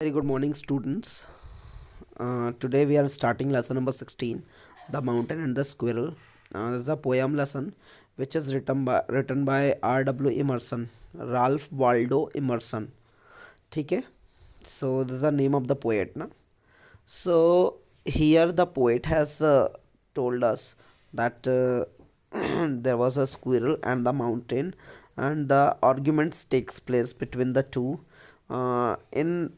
Very good morning, students. Today we are starting lesson number 16, The Mountain and the Squirrel. This is a poem lesson which is written by R.W. Emerson, Ralph Waldo Emerson. ठीक है. So this is the name of the poet, na. So here the poet has told us that there was a squirrel and the mountain, and the arguments takes place between the two in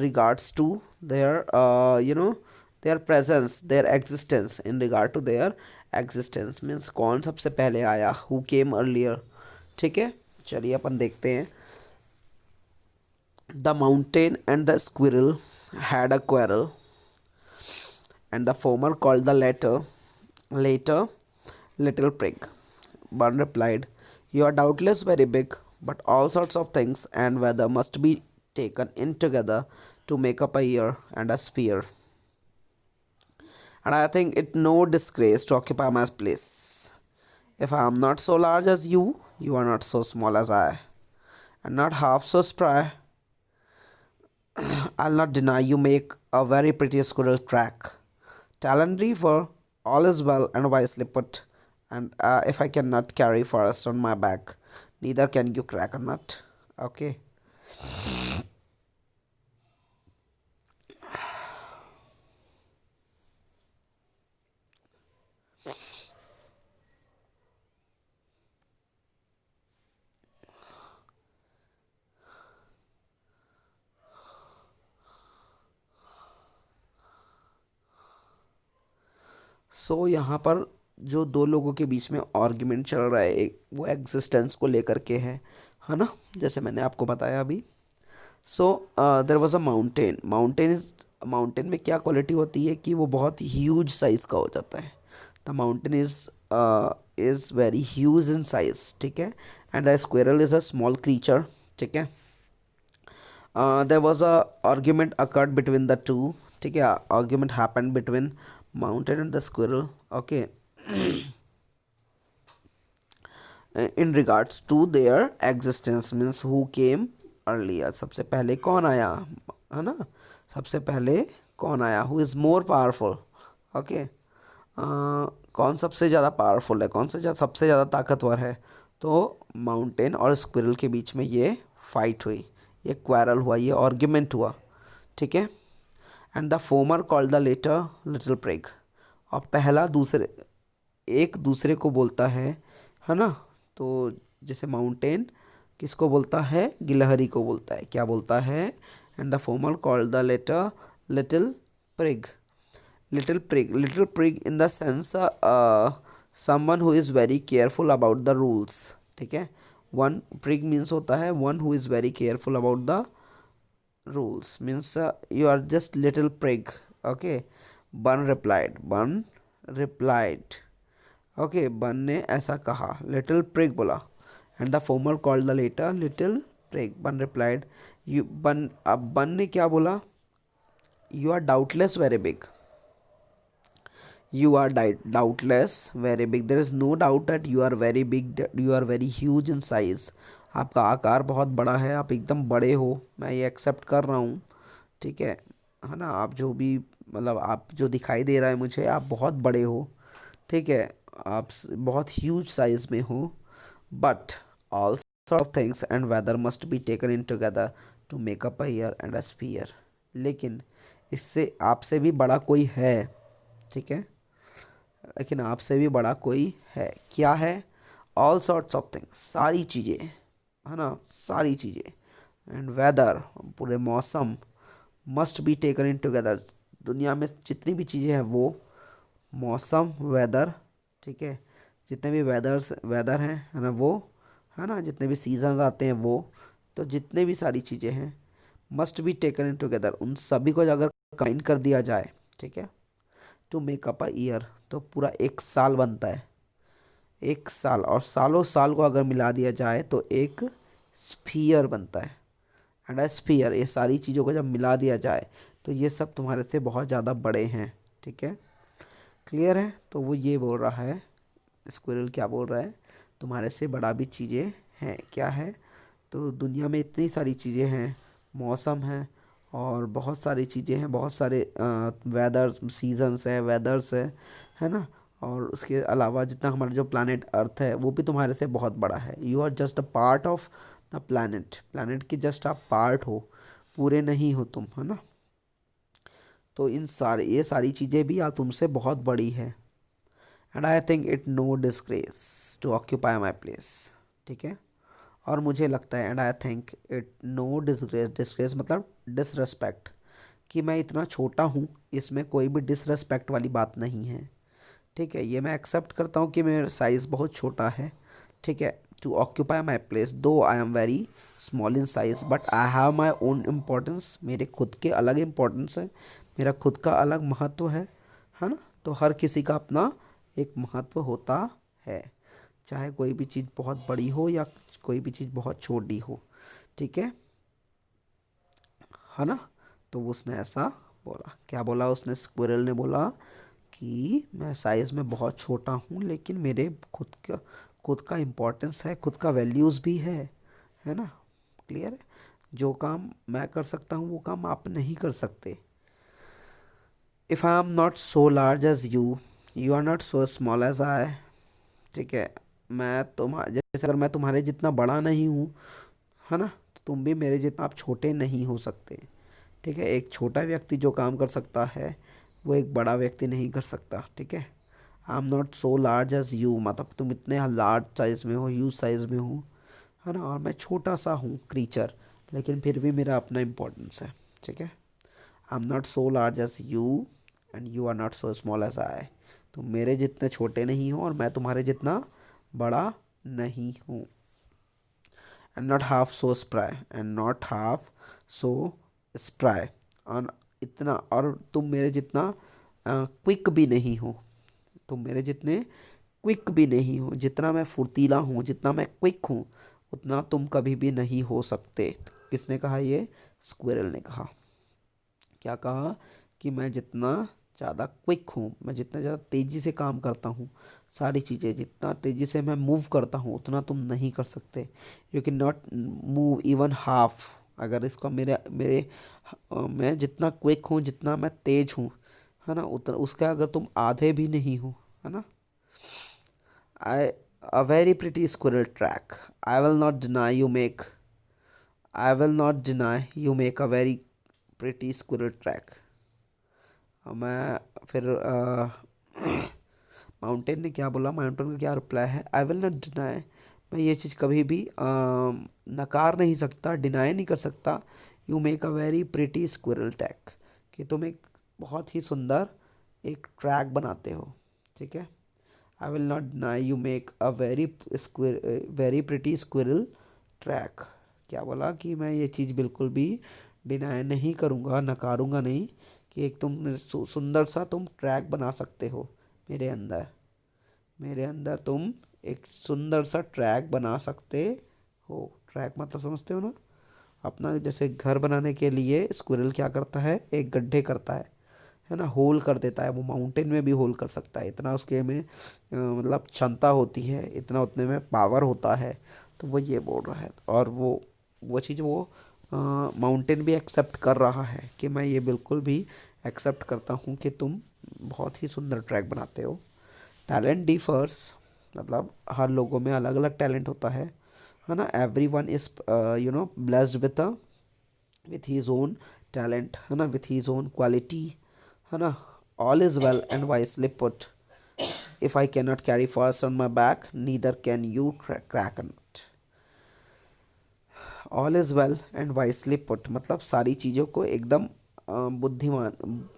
regards to their their presence, their existence. In regard to their existence means कौन सबसे पहले आया, who came earlier. ठीक है, चलिए अपन देखते हैं. The mountain and the squirrel had a quarrel, and the former called the later little prig. One replied, "You are doubtless very big, but all sorts of things and weather must be taken in together to make up a year and a sphere. And I think it no disgrace to occupy my place. If I am not so large as you are not so small as I, and not half so spry. I'll not deny you make a very pretty squirrel track. Talon Reaver, all is well and wisely put, and if I cannot carry forest on my back, neither can you crack a nut." Okay. सो यहाँ पर जो दो लोगों के बीच में argument चल रहा है, वो एग्जिस्टेंस को लेकर के है ना, जैसे मैंने आपको बताया अभी. सो देर वॉज अ माउंटेन में क्या क्वालिटी होती है कि वो बहुत ह्यूज साइज़ का हो जाता है. The mountain is very huge in size. ठीक है. And the squirrel is a small creature. ठीक है. There was a argument occurred between the two. ठीक है. Argument happen between mountain and the squirrel. Okay. In regards to their existence means who came earlier. सबसे पहले कौन आया, है ना. सबसे पहले कौन आया, who is more powerful. Okay. कौन सबसे ज़्यादा पावरफुल है, कौन से सबसे ज़्यादा ताकतवर है. तो माउंटेन और स्क्विरल के बीच में ये फाइट हुई, ये क्वारल हुआ, ये आर्ग्यूमेंट हुआ. ठीक है. And the former called the latter little prig. और पहला दूसरे एक दूसरे को बोलता है ना. तो जैसे माउंटेन किसको बोलता है, गिलहरी को बोलता है. क्या बोलता है. And the former called the latter little prig. Little prig in the sense someone who is very careful about the rules. ठीक है. वन प्रिग मीन्स होता है one who is very careful about the rules means you are just little prig. Okay. Bun replied. Okay. बन ने ऐसा कहा, little prig बोला. And the former called the latter little prig. Bun replied. अब Bun ने क्या बोला, you are doubtless very big. You are doubtless very big. There is no doubt that you are very big, that you are very huge in size. आपका आकार बहुत बड़ा है, आप एकदम बड़े हो, मैं ये एक्सेप्ट कर रहा हूँ. ठीक है ना. आप जो भी मतलब आप जो दिखाई दे रहा है मुझे, आप बहुत बड़े हो. ठीक है. आप बहुत ह्यूज साइज में हो. But all sort of things and weather must be taken in together to make up a year and a sphere. लेकिन इससे आपसे भी बड़ा कोई है. ठीक है. लेकिन आपसे भी बड़ा कोई है. क्या है. ऑल सॉर्ट्स ऑफ थिंग्स, सारी चीज़ें, है ना, सारी चीज़ें. एंड वेदर, पूरे मौसम. Must be taken in together, दुनिया में जितनी भी चीज़ें हैं वो मौसम, वेदर. ठीक है. जितने भी वेदर हैं, है ना, वो, है ना, जितने भी सीजन्स आते हैं वो, तो जितने भी सारी चीज़ें हैं must be taken in together, उन सभी को अगर काइंड कर दिया जाए. ठीक है. To make up a year, तो पूरा एक साल बनता है. एक साल, और सालों साल को अगर मिला दिया जाए तो एक स्फीयर बनता है. एंड अ स्फीयर, ये सारी चीज़ों को जब मिला दिया जाए तो ये सब तुम्हारे से बहुत ज़्यादा बड़े हैं. ठीक है. क्लियर है. तो वो ये बोल रहा है, स्क्विरल क्या बोल रहा है, तुम्हारे से बड़ा भी चीज़ें हैं. क्या है. तो दुनिया में इतनी सारी चीज़ें हैं, मौसम है और बहुत सारी चीज़ें हैं, बहुत सारे वेदर सीजन्स है ना। और उसके अलावा जितना हमारा जो प्लानट अर्थ है वो भी तुम्हारे से बहुत बड़ा है। You are just a part of the planet, planet की जस्ट आप पार्ट हो, पूरे नहीं हो तुम, है ना। तो ये सारी चीज़ें भी यार तुमसे बहुत बड़ी है। And I think it no disgrace to occupy my place, ठीक है। और मुझे लगता है and I think it no disgrace, disgrace मतलब डिसरेस्पेक्ट, कि मैं इतना छोटा हूँ, इसमें कोई भी डिसरेस्पेक्ट वाली बात नहीं है, ठीक है। ये मैं एक्सेप्ट करता हूँ कि मेरा साइज़ बहुत छोटा है, ठीक है। टू ऑक्यूपाई माई प्लेस दो I am very small in size but I have my own importance, मेरे खुद के अलग इम्पोर्टेंस है, मेरा खुद का अलग महत्व है ना। तो हर किसी का अपना एक महत्व होता है, चाहे कोई भी चीज़ बहुत बड़ी हो या कोई भी चीज़ बहुत छोटी हो, ठीक है ना। तो उसने ऐसा बोला, क्या बोला उसने, स्क्विरल ने बोला कि मैं साइज़ में बहुत छोटा हूँ लेकिन मेरे खुद का इम्पोर्टेंस है, खुद का वैल्यूज़ भी है ना। क्लियर है। जो काम मैं कर सकता हूँ वो काम आप नहीं कर सकते। If I am not so large as you, you are not so small as I, ठीक है। मैं तुम जैसे अगर मैं तुम्हारे जितना बड़ा नहीं हूँ, है ना, तो तुम भी मेरे जितना आप छोटे नहीं हो सकते, ठीक है। एक छोटा व्यक्ति जो काम कर सकता है वो एक बड़ा व्यक्ति नहीं कर सकता, ठीक है। I am not so large as you, मतलब तुम इतने लार्ज साइज़ में हो, ह्यूज साइज़ में हो, है ना। और मैं छोटा सा हूँ क्रीचर, लेकिन फिर भी मेरा अपना इम्पोर्टेंस है, ठीक है। I am not so large as you and you are not so small as I, तुम मेरे जितने छोटे नहीं हो और मैं तुम्हारे जितना बड़ा नहीं हूँ। And not half so spry, and not half so spry, और इतना, और तुम मेरे जितना क्विक भी नहीं हो, तुम मेरे जितने क्विक भी नहीं हो, जितना मैं फुर्तीला हूँ, जितना मैं क्विक हूँ, उतना तुम कभी भी नहीं हो सकते। किसने कहा ये, स्क्विरल ने कहा। क्या कहा, कि मैं जितना ज़्यादा क्विक हूँ, मैं जितना ज़्यादा तेज़ी से काम करता हूँ, सारी चीज़ें जितना तेज़ी से मैं मूव करता हूँ उतना तुम नहीं कर सकते। You can not move even half, अगर इसका मेरे मेरे मैं जितना क्विक हूँ, जितना मैं तेज हूँ, है ना, उतना उसका अगर तुम आधे भी नहीं हो, है ना। आई a very pretty squirrel track. I will not deny you make. I will not deny you make a very pretty squirrel track. मैं फिर माउंटेन ने क्या बोला, माउंटेन का क्या रिप्लाई है, आई विल नॉट डिनाई, मैं ये चीज़ कभी भी नकार नहीं सकता, डिनाई नहीं कर सकता। You make a very pretty squirrel track, कि तुम एक बहुत ही सुंदर एक ट्रैक बनाते हो, ठीक है। I will not deny you make a very pretty squirrel track, क्या बोला, कि मैं ये चीज़ बिल्कुल भी डिनाई नहीं करूँगा, नकारूँगा नहीं, कि एक तुम सुंदर सा तुम ट्रैक बना सकते हो मेरे अंदर, मेरे अंदर तुम एक सुंदर सा ट्रैक बना सकते हो। ट्रैक मतलब समझते हो ना, अपना जैसे घर बनाने के लिए स्क्विरल क्या करता है, एक गड्ढे करता है ना, होल कर देता है। वो माउंटेन में भी होल कर सकता है, इतना उसके में मतलब क्षमता होती है, इतना उतने में पावर होता है। तो वो ये बोल रहा है, और वो चीज़ वो माउंटेन भी एक्सेप्ट कर रहा है, कि मैं ये बिल्कुल भी एक्सेप्ट करता हूँ कि तुम बहुत ही सुंदर ट्रैक बनाते हो। टैलेंट डिफर्स, मतलब हर लोगों में अलग अलग टैलेंट होता है ना। Every one is blessed with his own talent, है ना, विथ हीज ओन क्वालिटी, है ना। All is well and wisely put, if I can not carry forests on my back neither can you crack nut. All is well and wisely put, मतलब सारी चीज़ों को एकदम बुद्धिमान,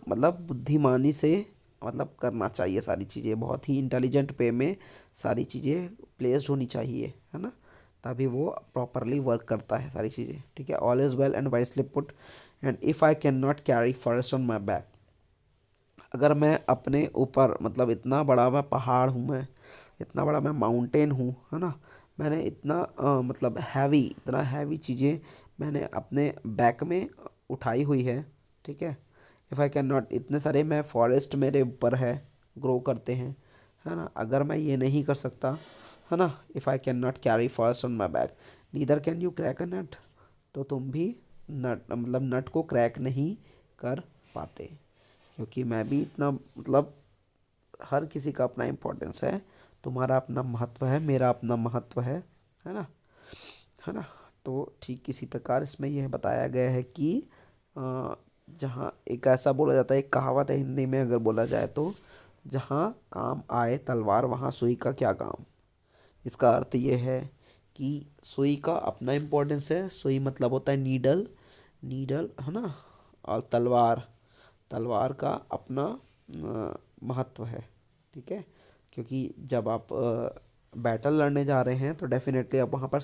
मतलब बुद्धिमानी से मतलब करना चाहिए, सारी चीज़ें बहुत ही इंटेलिजेंट वे में सारी चीज़ें प्लेस्ड होनी चाहिए, है ना, तभी वो प्रॉपरली वर्क करता है सारी चीज़ें, ठीक है। All is well and wisely put, and if I can not carry forest on my back, अगर मैं अपने ऊपर, मतलब इतना बड़ा मैं पहाड़ हूँ, मैं इतना बड़ा मैं माउंटेन हूँ, है ना, मैंने इतना मतलब हैवी, इतना हैवी चीज़ें मैंने अपने बैक में उठाई हुई है, ठीक है। इफ़ आई कैन नॉट, इतने सारे मैं फॉरेस्ट मेरे ऊपर है, ग्रो करते हैं, है ना, अगर मैं ये नहीं कर सकता, है ना, if I can not carry forest on my back neither can you crack a nut, तो तुम भी नट मतलब नट को क्रैक नहीं कर पाते। क्योंकि मैं भी इतना मतलब हर किसी का अपना इम्पोर्टेंस है, तुम्हारा अपना महत्व है, मेरा अपना महत्व है ना, है ना। तो ठीक इसी प्रकार इसमें यह बताया गया है कि जहाँ एक ऐसा बोला जाता है, एक कहावत है हिंदी में अगर बोला जाए तो, जहाँ काम आए तलवार वहाँ सुई का क्या काम। इसका अर्थ ये है कि सुई का अपना इम्पोर्टेंस है, सुई मतलब होता है नीडल, नीडल है ना, और तलवार, तलवार का अपना महत्व है। ठीक है, क्योंकि जब आप बैटल लड़ने जा रहे हैं तो डेफिनेटली आप वहाँ पर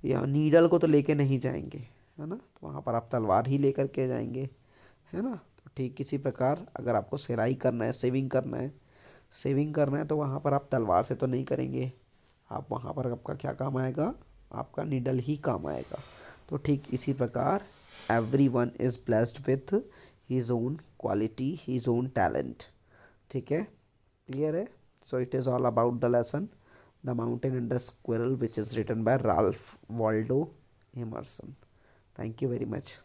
या नीडल को तो लेके नहीं जाएंगे, है ना, तो वहाँ पर आप तलवार ही लेकर के जाएंगे, है ना। तो ठीक इसी प्रकार अगर आपको सिलाई करना है, सेविंग करना है, सेविंग करना है तो वहाँ पर आप तलवार से तो नहीं करेंगे, आप वहाँ पर आपका क्या काम आएगा, आपका नीडल ही काम आएगा। तो ठीक इसी प्रकार every one is blessed with his own quality, his own talent. ठीक है, क्लियर है। So it is all about the lesson the mountain and the squirrel which is written by Ralph Waldo Emerson. Thank you very much.